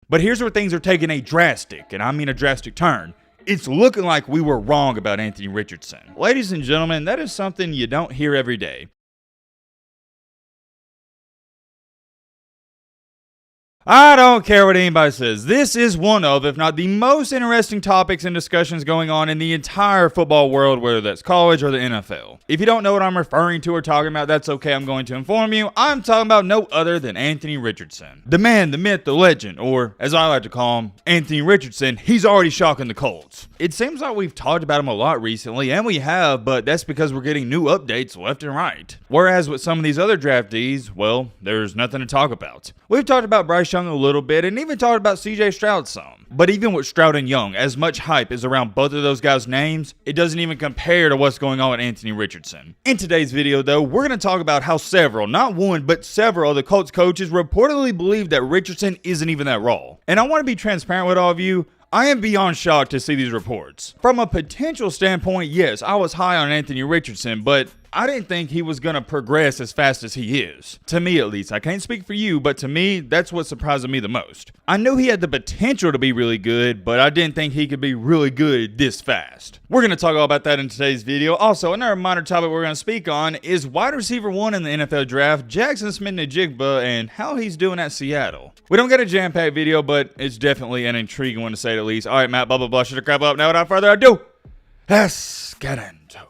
But here's where things are taking a drastic, and I mean a drastic turn. It's looking like we were wrong about Anthony Richardson. Ladies and gentlemen, that is something you don't hear every day. I don't care what anybody says. This is one of, if not the most interesting topics and discussions going on in the entire football world, whether that's college or the NFL. If you don't know what I'm referring to or talking about, that's okay. I'm going to inform you. I'm talking about no other than Anthony Richardson. The man, the myth, the legend, or as I like to call him, Anthony Richardson. He's already shocking the Colts. It seems like we've talked about him a lot recently, and we have, but that's because we're getting new updates left and right. Whereas with some of these other draftees, well, there's nothing to talk about. We've talked about Bryce Young a little bit, and even talked about CJ Stroud some. But even with Stroud and Young, as much hype is around both of those guys' names, it doesn't even compare to what's going on with Anthony Richardson. In today's video though, we're going to talk about how several, not one, but several of the Colts coaches reportedly believe that Richardson isn't even that raw. And I want to be transparent with all of you. I am beyond shocked to see these reports. From a potential standpoint, yes, I was high on Anthony Richardson, but I didn't think he was going to progress as fast as he is. To me, at least. I can't speak for you, but to me, that's what surprised me the most. I knew he had the potential to be really good, but I didn't think he could be really good this fast. We're going to talk all about that in today's video. Also, another minor topic we're going to speak on is wide receiver 1 in the NFL draft, Jackson Smith-Njigba, and how he's doing at Seattle. We don't get a jam-packed video, but it's definitely an intriguing one to say the least. All right, Matt, blah, blah, blah, shut the crap up. Now, without further ado, let's get into it.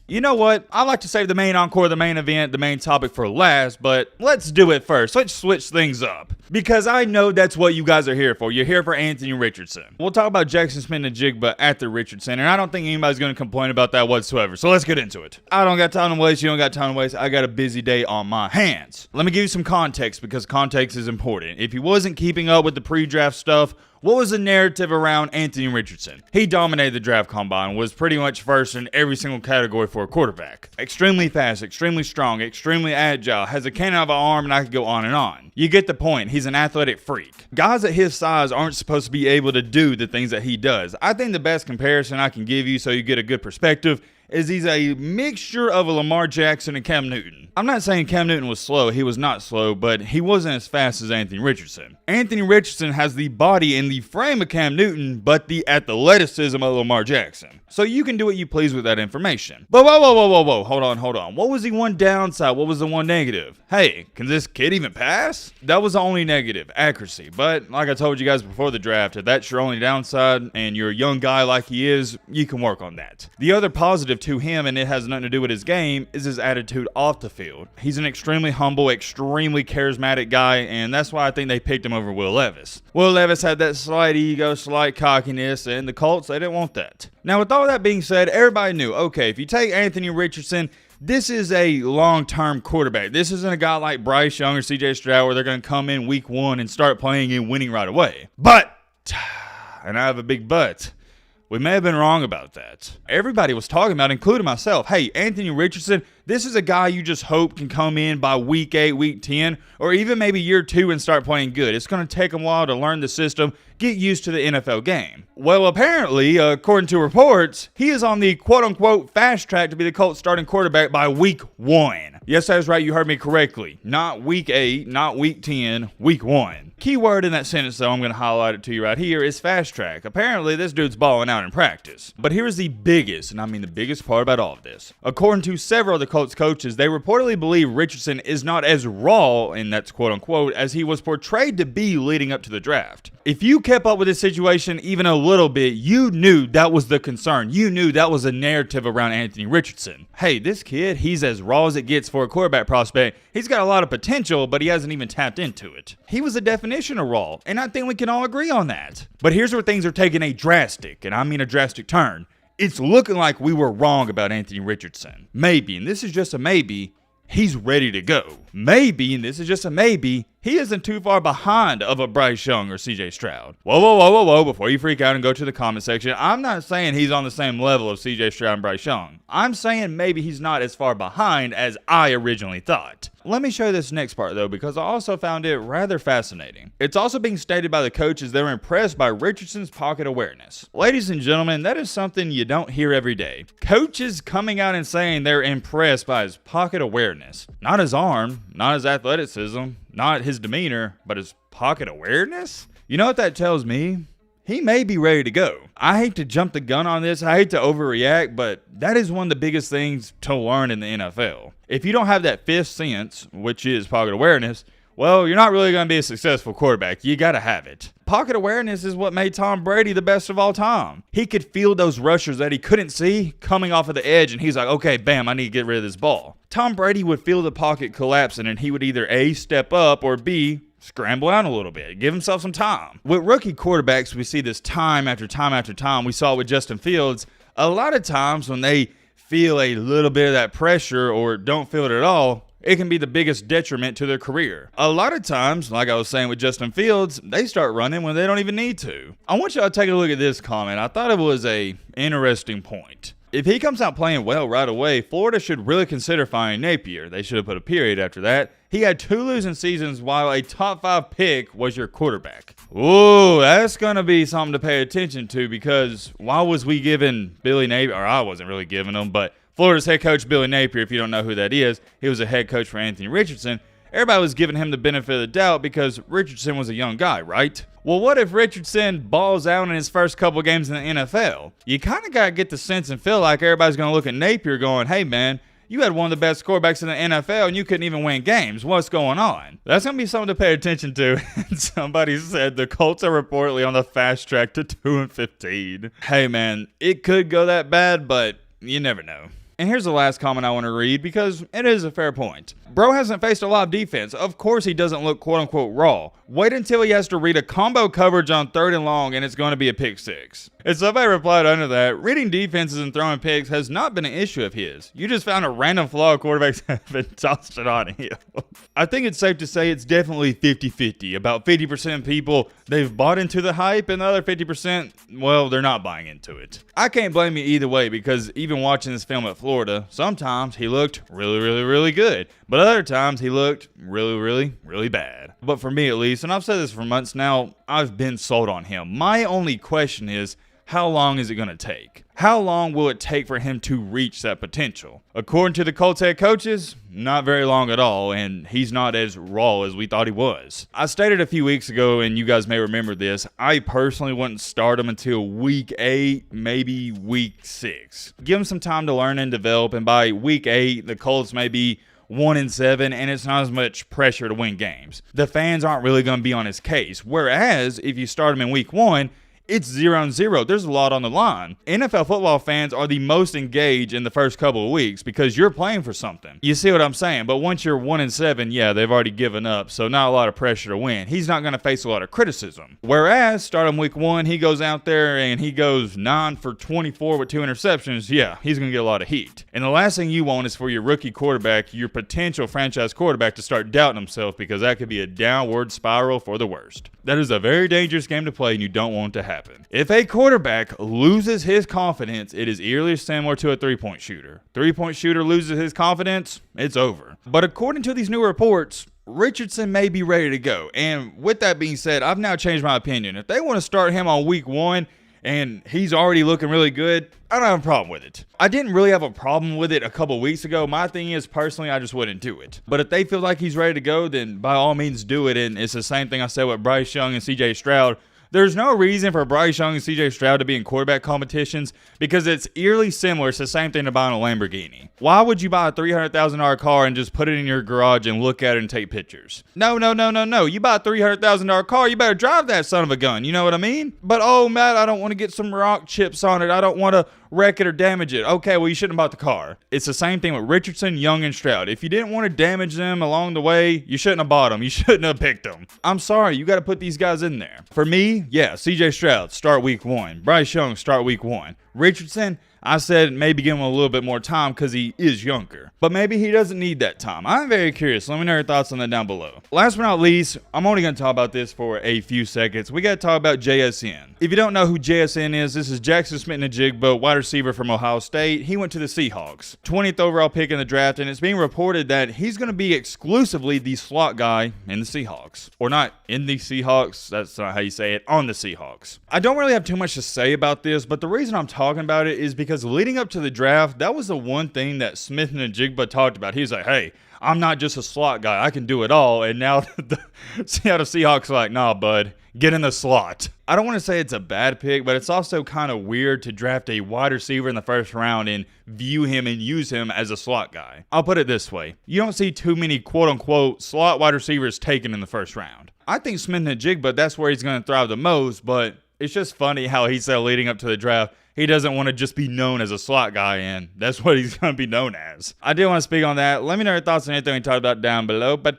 You know what? I like to save the main encore, the main event, the main topic for last, but let's do it first. Let's switch things up. Because I know that's what you guys are here for. You're here for Anthony Richardson. We'll talk about Jackson Smith-Njigba at the Richardson, and I don't think anybody's going to complain about that whatsoever. So let's get into it. I don't got time to waste. You don't got time to waste. I got a busy day on my hands. Let me give you some context because context is important. If you wasn't keeping up with the pre-draft stuff, what was the narrative around Anthony Richardson? He dominated the draft combine, was pretty much first in every single category for a quarterback. Extremely fast, extremely strong, extremely agile, has a cannon of an arm, and I could go on and on. You get the point. He's an athletic freak. Guys at his size aren't supposed to be able to do the things that he does. I think the best comparison I can give you so you get a good perspective is he's a mixture of a Lamar Jackson and Cam Newton. I'm not saying Cam Newton was slow. He was not slow, but he wasn't as fast as Anthony Richardson. Anthony Richardson has the body and the frame of Cam Newton, but the athleticism of Lamar Jackson. So you can do what you please with that information. But whoa. Hold on. What was the one downside? What was the one negative? Hey, can this kid even pass? That was the only negative, accuracy. But like I told you guys before the draft, if that's your only downside and you're a young guy like he is, you can work on that. The other positive to him, and it has nothing to do with his game, is his attitude off the field. He's an extremely humble, extremely charismatic guy, and that's why I think they picked him over Will Levis. Will Levis had that slight ego, slight cockiness, and the Colts, they didn't want that. Now, with all that being said, everybody knew, okay, if you take Anthony Richardson, this is a long-term quarterback. This isn't a guy like Bryce Young or CJ Stroud where they're going to come in week 1 and start playing and winning right away. But, and I have a big but, we may have been wrong about that. Everybody was talking about, including myself, hey, Anthony Richardson, this is a guy you just hope can come in by week 8, week 10, or even maybe year 2 and start playing good. It's going to take him a while to learn the system, get used to the NFL game. Well, apparently, according to reports, he is on the quote-unquote fast track to be the Colts starting quarterback by week 1. Yes, that was right. You heard me correctly. Not week 8, not week 10, week 1. Key word in that sentence, though, I'm going to highlight it to you right here, is fast track. Apparently, this dude's balling out in practice. But here's the biggest, and I mean the biggest part about all of this. According to several of the Colts coaches, they reportedly believe Richardson is not as raw, and that's quote-unquote, as he was portrayed to be leading up to the draft. If you kept up with this situation even a little bit, you knew that was the concern. You knew that was a narrative around Anthony Richardson. Hey, this kid, he's as raw as it gets for a quarterback prospect. He's got a lot of potential, but he hasn't even tapped into it. He was a definition of raw, and I think we can all agree on that. But here's where things are taking a drastic, and I mean a drastic turn. It's looking like we were wrong about Anthony Richardson. Maybe, and this is just a maybe, he's ready to go. Maybe, and this is just a maybe, he isn't too far behind of a Bryce Young or CJ Stroud. Whoa, before you freak out and go to the comment section, I'm not saying he's on the same level of CJ Stroud and Bryce Young. I'm saying maybe he's not as far behind as I originally thought. Let me show you this next part though, because I also found it rather fascinating. It's also being stated by the coaches they're impressed by Richardson's pocket awareness. Ladies and gentlemen, that is something you don't hear every day. Coaches coming out and saying they're impressed by his pocket awareness. Not his arm, not his athleticism, not his demeanor, but his pocket awareness? You know what that tells me? He may be ready to go. I hate to jump the gun on this. I hate to overreact, but that is one of the biggest things to learn in the NFL. If you don't have that fifth sense, which is pocket awareness, well, you're not really going to be a successful quarterback. You got to have it. Pocket awareness is what made Tom Brady the best of all time. He could feel those rushers that he couldn't see coming off of the edge, and he's like, okay, bam, I need to get rid of this ball. Tom Brady would feel the pocket collapsing, and he would either A, step up, or B, scramble out a little bit, give himself some time. With rookie quarterbacks, we see this time after time after time. We saw it with Justin Fields. A lot of times when they feel a little bit of that pressure or don't feel it at all, it can be the biggest detriment to their career. A lot of times, like I was saying with Justin Fields, they start running when they don't even need to. I want y'all to take a look at this comment. I thought it was a interesting point. If he comes out playing well right away, Florida should really consider firing Napier. They should have put a period after that. He had 2 losing seasons while a top 5 pick was your quarterback. Ooh, that's going to be something to pay attention to, because why was we giving Billy Napier, or I wasn't really giving him, but Florida's head coach Billy Napier, if you don't know who that is, he was a head coach for Anthony Richardson. Everybody was giving him the benefit of the doubt because Richardson was a young guy, right? Well, what if Richardson balls out in his first couple games in the NFL? You kind of got to get the sense and feel like everybody's going to look at Napier going, hey, man, you had one of the best quarterbacks in the NFL and you couldn't even win games. What's going on? That's going to be something to pay attention to. Somebody said the Colts are reportedly on the fast track to 2-15. Hey, man, it could go that bad, but you never know. And here's the last comment I want to read because it is a fair point. Bro hasn't faced a lot of defense. Of course he doesn't look quote-unquote raw. Wait until he has to read a combo coverage on 3rd and long and it's going to be a pick 6. And somebody replied under that, reading defenses and throwing picks has not been an issue of his. You just found a random flaw quarterbacks have been tossed it on him. I think it's safe to say it's definitely 50-50. About 50% of people, they've bought into the hype, and the other 50%, well, they're not buying into it. I can't blame you either way because even watching this film at Florida, sometimes he looked really good. But other times he looked really bad. But for me at least, and I've said this for months now, I've been sold on him. My only question is, how long is it going to take? How long will it take for him to reach that potential? According to the Colts head coaches, not very long at all, and he's not as raw as we thought he was. I stated a few weeks ago, and you guys may remember this, I personally wouldn't start him until week 8, maybe week 6. Give him some time to learn and develop, and by week 8, the Colts may be 1-7, and it's not as much pressure to win games. The fans aren't really going to be on his case, whereas if you start him in week 1, it's 0-0. There's a lot on the line. NFL football fans are the most engaged in the first couple of weeks because you're playing for something. You see what I'm saying? But once you're 1-7, yeah, they've already given up, so not a lot of pressure to win. He's not going to face a lot of criticism. Whereas, start him week 1, he goes out there and he goes 9 for 24 with 2 interceptions. Yeah, he's going to get a lot of heat. And the last thing you want is for your rookie quarterback, your potential franchise quarterback, to start doubting himself, because that could be a downward spiral for the worst. That is a very dangerous game to play, and you don't want it to happen. If a quarterback loses his confidence, it is eerily similar to a three-point shooter. Three-point shooter loses his confidence, it's over. But according to these new reports, Richardson may be ready to go. And with that being said, I've now changed my opinion. If they want to start him on week 1 and he's already looking really good, I don't have a problem with it. I didn't really have a problem with it a couple weeks ago. My thing is, personally, I just wouldn't do it. But if they feel like he's ready to go, then by all means do it. And it's the same thing I said with Bryce Young and CJ Stroud. There's no reason for Bryce Young and CJ Stroud to be in quarterback competitions because it's eerily similar. It's the same thing to buying a Lamborghini. Why would you buy a $300,000 car and just put it in your garage and look at it and take pictures? No. You buy a $300,000 car, you better drive that son of a gun. You know what I mean? But, oh, Matt, I don't want to get some rock chips on it. I don't want to wreck it or damage it. Okay, well, you shouldn't have bought the car. It's the same thing with Richardson, Young, and Stroud. If you didn't want to damage them along the way, you shouldn't have bought them. You shouldn't have picked them. I'm sorry, you got to put these guys in there. For me, yeah, CJ Stroud, start week 1. Bryce Young, start week 1. Richardson, I said maybe give him a little bit more time because he is younger. But maybe he doesn't need that time. I'm very curious. Let me know your thoughts on that down below. Last but not least, I'm only going to talk about this for a few seconds. We got to talk about JSN. If you don't know who JSN is, this is Jackson Smith-Njigba, wide receiver from Ohio State. He went to the Seahawks. 20th overall pick in the draft, and it's being reported that he's going to be exclusively the slot guy in the Seahawks. Or not in the Seahawks. That's not how you say it. On the Seahawks. I don't really have too much to say about this, but the reason I'm talking about it is because leading up to the draft, that was the one thing that Smith-Njigba talked about. He was like, hey, I'm not just a slot guy. I can do it all. And now the Seattle Seahawks are like, nah, bud, get in the slot. I don't want to say it's a bad pick, but it's also kind of weird to draft a wide receiver in the first round and view him and use him as a slot guy. I'll put it this way. You don't see too many quote-unquote slot wide receivers taken in the first round. I think Smith-Njigba, that's where he's going to thrive the most, but it's just funny how he said leading up to the draft, he doesn't want to just be known as a slot guy, and that's what he's going to be known as. I did want to speak on that. Let me know your thoughts on anything we talked about down below, but